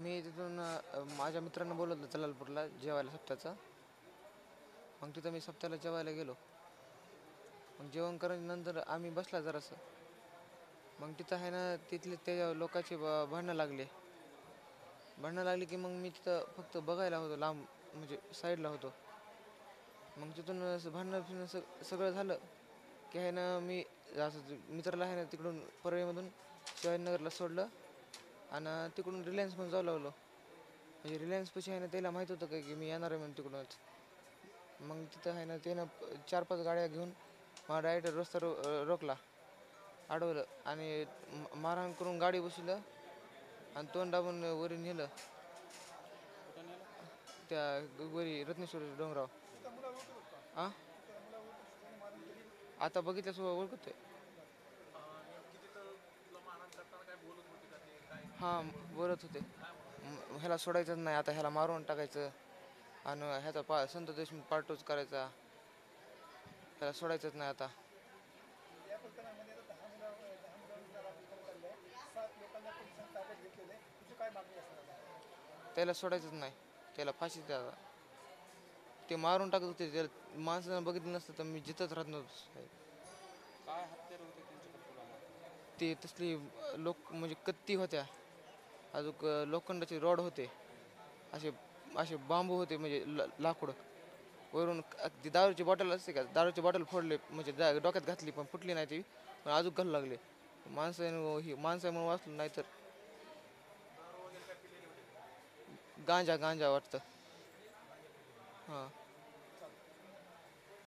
मी तिथून माझ्या मित्रांना बोलवलं जलालपूरला जेवायला सप्त्याचं. मग तिथं मी सप्त्याला जेवायला गेलो. मग जेवण नंतर आम्ही बसला जरासं. मग तिथं आहे ना तिथले त्या लोकांचे भांडणं लागली की मग मी तिथं फक्त बघायला होतो लांब, म्हणजे साईडला होतो. मग तिथून असं भांडणं फिरणं सगळं झालं की आहे ना मी असं मित्राला आहे ना तिकडून परळीमधून शिवाजीनगरला सोडलं आणि तिकडून रिलायन्समध्ये जाऊ लागलो. म्हणजे रिलायन्सपाशी आहे ना त्याला माहीत होतं का की मी येणार आहे म्हणून तिकडूनच. मग तिथं आहे ना त्यानं 4-5 गाड्या घेऊन मला डायरेक्ट रस्ता रोखला, अडवलं आणि मारहाण करून गाडी बसवलं आणि तोंड दाबून वरी नेलं त्या वरी रत्नेश्वर डोंगराव. आ आता बघितल्यासोबत ओळखतोय. हां बोलत होते ह्याला सोडायचंच नाही, आता ह्याला मारून टाकायचं आणि ह्याचा संत देशमुख पार्टच करायचा, ह्याला सोडायचंच नाही आता. त्याला सोडायचंच नाही, त्याला फाशीच द्या आता. ते मारून टाकत होते त्याला, माणसानं बघितलं नसतं तर मी जिथंच राहत नव्हतो साहेब. ते तसली म्हणजे कत्ती होत्या, अजून लोखंडाचे रॉड होते, असे असे बांबू होते म्हणजे लाकूड. वरून ती दारूची बॉटल असते का, दारूची बॉटल फोडले म्हणजे डोक्यात घातली पण फुटली नाही ती, पण अजून घालू लागले. माणसामुळे वाचलं नाही तर. गांजा गांजा वाटतं. हां.